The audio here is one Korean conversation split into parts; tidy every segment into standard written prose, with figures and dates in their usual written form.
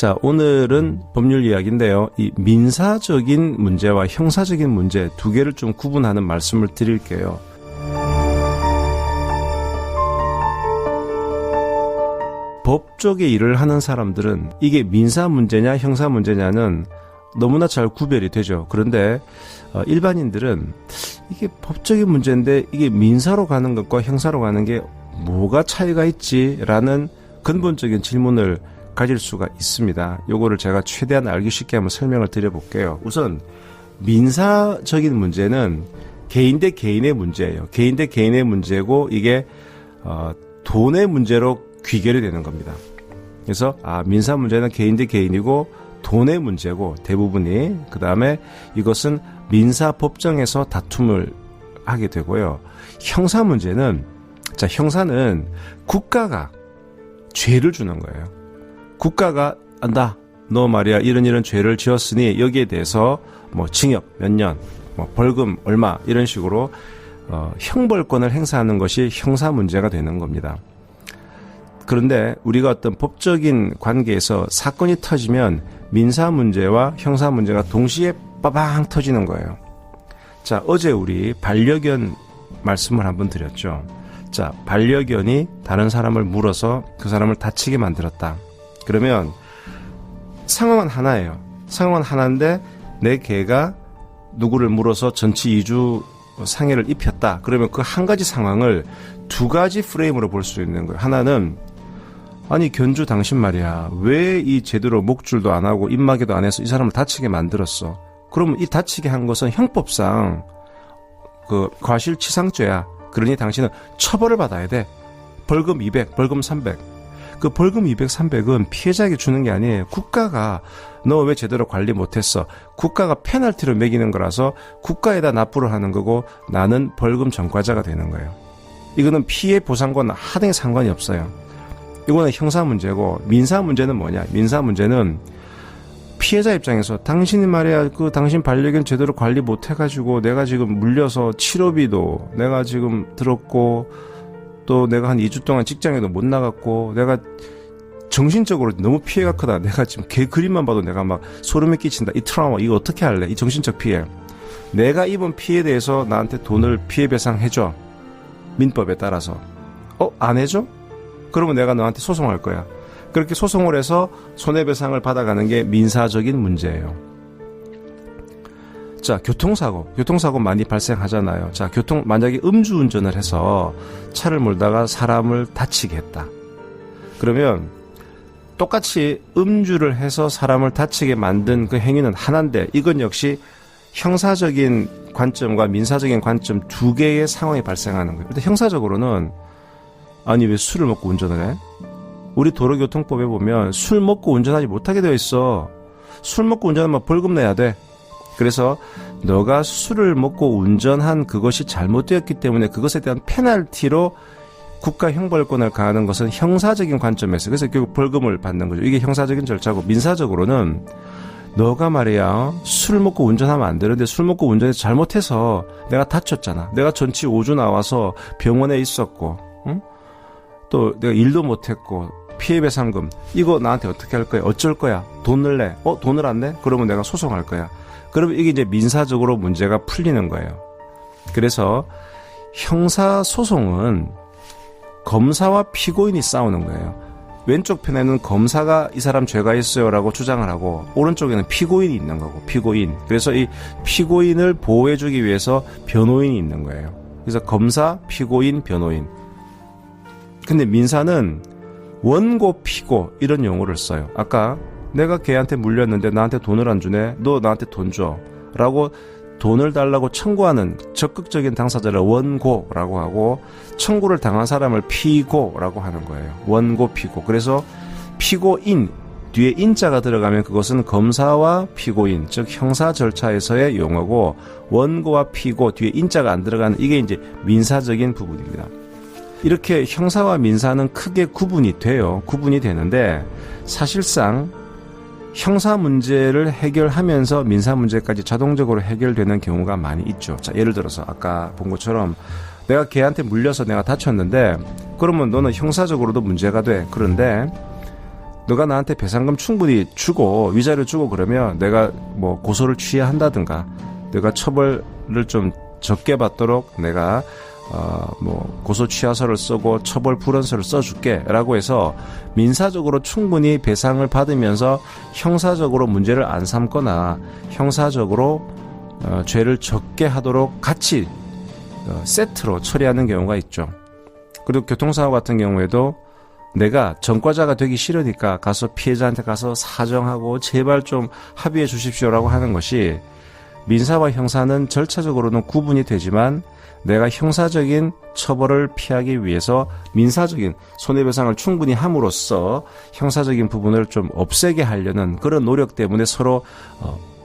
자, 오늘은 법률 이야기인데요. 이 민사적인 문제와 형사적인 문제 두 개를 좀 구분하는 말씀을 드릴게요. 법 쪽에 일을 하는 사람들은 이게 민사 문제냐 형사 문제냐는 너무나 잘 구별이 되죠. 그런데 일반인들은 이게 법적인 문제인데 이게 민사로 가는 것과 형사로 가는 게 뭐가 차이가 있지라는 근본적인 질문을 가질 수가 있습니다. 요거를 제가 최대한 알기 쉽게 한번 설명을 드려볼게요. 우선 민사적인 문제는 개인 대 개인의 문제예요. 개인 대 개인의 문제고 이게 돈의 문제로 귀결이 되는 겁니다. 그래서 민사 문제는 개인 대 개인이고 돈의 문제고 대부분이, 그 다음에 이것은 민사법정에서 다툼을 하게 되고요. 형사 문제는, 자, 형사는 국가가 죄를 주는 거예요. 국가가 안다, 너 말이야 이런 죄를 지었으니 여기에 대해서 뭐 징역 몇 년, 뭐 벌금 얼마 이런 식으로 형벌권을 행사하는 것이 형사 문제가 되는 겁니다. 그런데 우리가 어떤 법적인 관계에서 사건이 터지면 민사 문제와 형사 문제가 동시에 빠방 터지는 거예요. 자, 어제 우리 반려견 말씀을 한번 드렸죠. 자, 반려견이 다른 사람을 물어서 그 사람을 다치게 만들었다. 그러면 상황은 하나예요. 상황은 하나인데 내 개가 누구를 물어서 전치 2주 상해를 입혔다. 그러면 그 한 가지 상황을 두 가지 프레임으로 볼 수 있는 거예요. 하나는, 아니 견주 당신 말이야, 왜 이 제대로 목줄도 안 하고 입마개도 안 해서 이 사람을 다치게 만들었어? 그러면 이 다치게 한 것은 형법상 그 과실치상죄야. 그러니 당신은 처벌을 받아야 돼. 벌금 200, 벌금 300. 그 벌금 200, 300은 피해자에게 주는 게 아니에요. 국가가 너 왜 제대로 관리 못했어? 국가가 페널티로 매기는 거라서 국가에다 납부를 하는 거고 나는 벌금 전과자가 되는 거예요. 이거는 피해 보상과는 하등의 상관이 없어요. 이거는 형사 문제고, 민사 문제는 뭐냐? 민사 문제는 피해자 입장에서 당신이 말이야 당신 반려견 제대로 관리 못해가지고 내가 지금 물려서 치료비도 내가 지금 들었고 또 내가 한 2주 동안 직장에도 못 나갔고 내가 정신적으로 너무 피해가 크다. 내가 지금 걔 그림만 봐도 내가 막 소름이 끼친다. 이 트라우마 이거 어떻게 할래? 이 정신적 피해. 내가 입은 피해에 대해서 나한테 돈을 피해 배상해줘. 민법에 따라서. 안 해줘? 그러면 내가 너한테 소송할 거야. 그렇게 소송을 해서 손해배상을 받아가는 게 민사적인 문제예요. 자, 교통사고 많이 발생하잖아요. 자, 만약에 음주운전을 해서 차를 몰다가 사람을 다치게 했다. 그러면 똑같이 음주를 해서 사람을 다치게 만든 그 행위는 하나인데 이건 역시 형사적인 관점과 민사적인 관점 두 개의 상황이 발생하는 거예요. 근데 형사적으로는 아니 왜 술을 먹고 운전을 해? 우리 도로교통법에 보면 술 먹고 운전하지 못하게 되어 있어. 술 먹고 운전하면 벌금 내야 돼. 그래서 너가 술을 먹고 운전한 그것이 잘못되었기 때문에 그것에 대한 페널티로 국가 형벌권을 가하는 것은 형사적인 관점에서, 그래서 결국 벌금을 받는 거죠. 이게 형사적인 절차고, 민사적으로는 너가 말이야 술 먹고 운전하면 안 되는데 술 먹고 운전해서 잘못해서 내가 다쳤잖아. 내가 전치 5주 나와서 병원에 있었고, 응? 또 내가 일도 못했고 피해배상금 이거 나한테 어떻게 할 거야? 어쩔 거야? 돈을 내? 돈을 안 내? 그러면 내가 소송할 거야. 그러면 이게 이제 민사적으로 문제가 풀리는 거예요. 그래서 형사소송은 검사와 피고인이 싸우는 거예요. 왼쪽 편에는 검사가 이 사람 죄가 있어요 라고 주장을 하고 오른쪽에는 피고인이 있는 거고, 피고인. 그래서 이 피고인을 보호해주기 위해서 변호인이 있는 거예요. 그래서 검사, 피고인, 변호인. 근데 민사는 원고, 피고 이런 용어를 써요. 아까 내가 걔한테 물렸는데 나한테 돈을 안 주네. 너 나한테 돈 줘. 라고 돈을 달라고 청구하는 적극적인 당사자를 원고라고 하고 청구를 당한 사람을 피고라고 하는 거예요. 원고, 피고. 그래서 피고인, 뒤에 인자가 들어가면 그것은 검사와 피고인, 즉 형사 절차에서의 용어고, 원고와 피고, 뒤에 인자가 안 들어가는 이게 이제 민사적인 부분입니다. 이렇게 형사와 민사는 크게 구분이 돼요. 구분이 되는데 사실상 형사 문제를 해결하면서 민사 문제까지 자동적으로 해결되는 경우가 많이 있죠. 자, 예를 들어서 아까 본 것처럼 내가 걔한테 물려서 내가 다쳤는데 그러면 너는 형사적으로도 문제가 돼. 그런데 너가 나한테 배상금 충분히 주고 위자료 주고 그러면 내가 뭐 고소를 취해야 한다든가 내가 처벌을 좀 적게 받도록 내가 뭐 고소 취하서를 쓰고 처벌 불원서를 써줄게라고 해서 민사적으로 충분히 배상을 받으면서 형사적으로 문제를 안 삼거나 형사적으로 죄를 적게 하도록 같이 세트로 처리하는 경우가 있죠. 그리고 교통사고 같은 경우에도 내가 전과자가 되기 싫으니까 가서 피해자한테 가서 사정하고 제발 좀 합의해 주십시오라고 하는 것이 민사와 형사는 절차적으로는 구분이 되지만 내가 형사적인 처벌을 피하기 위해서 민사적인 손해배상을 충분히 함으로써 형사적인 부분을 좀 없애게 하려는 그런 노력 때문에 서로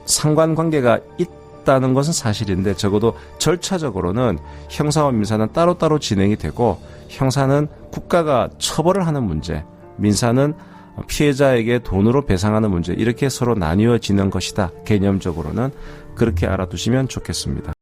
상관관계가 있다는 것은 사실인데 적어도 절차적으로는 형사와 민사는 따로따로 진행이 되고 형사는 국가가 처벌을 하는 문제, 민사는 피해자에게 돈으로 배상하는 문제 이렇게 서로 나뉘어지는 것이다. 개념적으로는 그렇게 알아두시면 좋겠습니다.